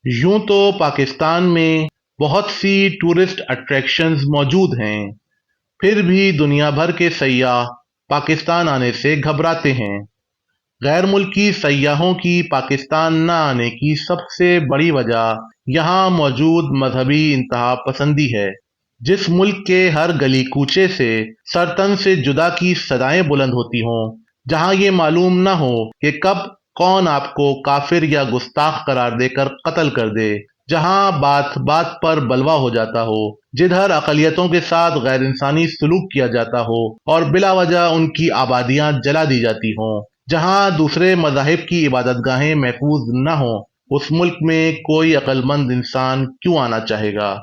यूं तो पाकिस्तान में बहुत सी टूरिस्ट अट्रैक्शंस मौजूद हैं, फिर भी दुनिया भर के सयाह पाकिस्तान आने से घबराते हैं। गैर मुल्की सयाहों की पाकिस्तान न आने की सबसे बड़ी वजह यहाँ मौजूद मजहबी इंतहा पसंदी है। जिस मुल्क के हर गली कूचे से सरतन से जुदा की सदाएं बुलंद होती हों, जहाँ ये मालूम न हो कि कब कौन आपको काफिर या गुस्ताख करार देकर कत्ल कर दे, जहाँ बात बात पर बलवा हो जाता हो, जिधर अकलियतों के साथ गैर इंसानी सलूक किया जाता हो और बिला वजह उनकी आबादियां जला दी जाती हों, जहाँ दूसरे मज़ाहिब की इबादतगाहें महफूज न हों, उस मुल्क में कोई अक्लमंद इंसान क्यों आना चाहेगा।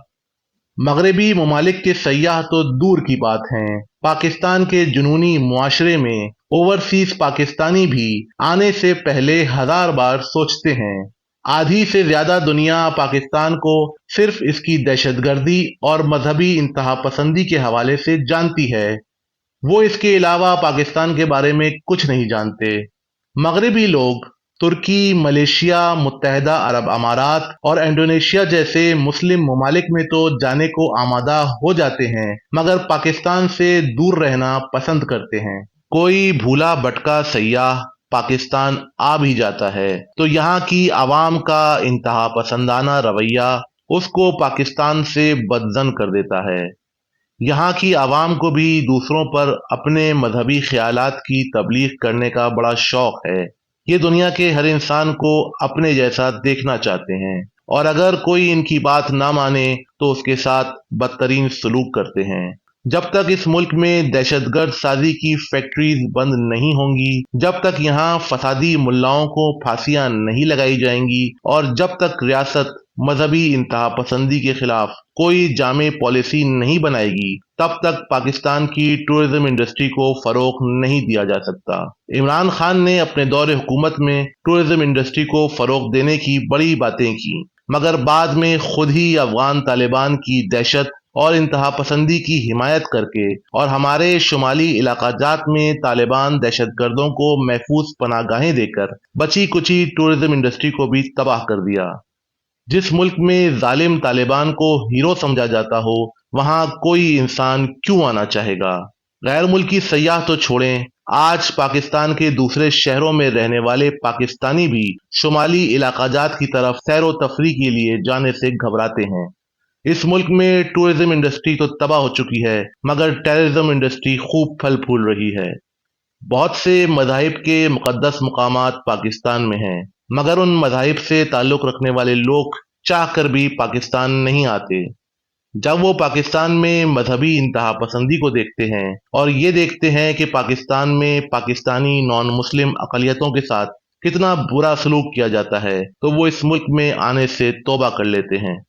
मगरबी ममालिक के सयाह तो दूर की बात हैं, पाकिस्तान के जुनूनी मुआशरे में ओवरसीज पाकिस्तानी भी आने से पहले हजार बार सोचते हैं। आधी से ज्यादा दुनिया पाकिस्तान को सिर्फ इसकी दहशतगर्दी और मजहबी इंतहा पसंदी के हवाले से जानती है। वो इसके अलावा पाकिस्तान के बारे में कुछ नहीं जानते। मगरबी लोग तुर्की, मलेशिया, मुत्तहदा अरब अमारात और इंडोनेशिया जैसे मुस्लिम ममालिक में तो जाने को आमादा हो जाते हैं, मगर पाकिस्तान से दूर रहना पसंद करते हैं। कोई भूला भटका सयाह पाकिस्तान आ भी जाता है तो यहाँ की आवाम का इंतहा पसंदाना रवैया उसको पाकिस्तान से बदजन कर देता है। यहाँ की आवाम को भी दूसरों पर अपने मजहबी ख्यालात की तबलीग करने का बड़ा शौक है। ये दुनिया के हर इंसान को अपने जैसा देखना चाहते हैं और अगर कोई इनकी बात ना माने तो उसके साथ बदतरीन सलूक करते हैं। जब तक इस मुल्क में दहशतगर्द साजी की फैक्ट्रीज बंद नहीं होंगी, जब तक यहाँ फसादी मुल्लाओं को फांसियां नहीं लगाई जाएंगी और जब तक रियासत मजहबी इंतहा पसंदी के खिलाफ कोई जामे पॉलिसी नहीं बनाएगी, तब तक पाकिस्तान की टूरिज्म इंडस्ट्री को फरोग नहीं दिया जा सकता। इमरान खान ने अपने दौरे हुकूमत में टूरिज्म इंडस्ट्री को फरोग देने की बड़ी बातें की, मगर बाद में खुद ही अफगान तालिबान की दहशत और इंतहा पसंदी की हिमायत करके और हमारे शुमाली इलाकाजात में तालिबान दहशतगर्दों को महफूज पनाहगाहें देकर बची कुची टूरिज्म इंडस्ट्री को भी तबाह कर दिया। जिस मुल्क में जालिम तालिबान को हीरो समझा जाता हो, वहां कोई इंसान क्यों आना चाहेगा। गैर मुल्की सयाह तो छोड़ें, आज पाकिस्तान के दूसरे शहरों में रहने वाले पाकिस्तानी भी शुमाली इलाकाजात की तरफ सैरो तफरी के लिए जाने से घबराते हैं। इस मुल्क में टूरिज्म इंडस्ट्री तो तबाह हो चुकी है, मगर टेररिज्म इंडस्ट्री खूब फल फूल रही है। बहुत से मज़ाहिब के मुक़द्दस मकामात पाकिस्तान में हैं, मगर उन मज़ाहिब से ताल्लुक़ रखने वाले लोग चाह कर भी पाकिस्तान नहीं आते। जब वो पाकिस्तान में मजहबी इंतहा पसंदी को देखते हैं और ये देखते हैं कि पाकिस्तान में पाकिस्तानी नॉन मुस्लिम अक़लियतों के साथ कितना बुरा सलूक किया जाता है, तो वो इस मुल्क में आने से तौबा कर लेते हैं।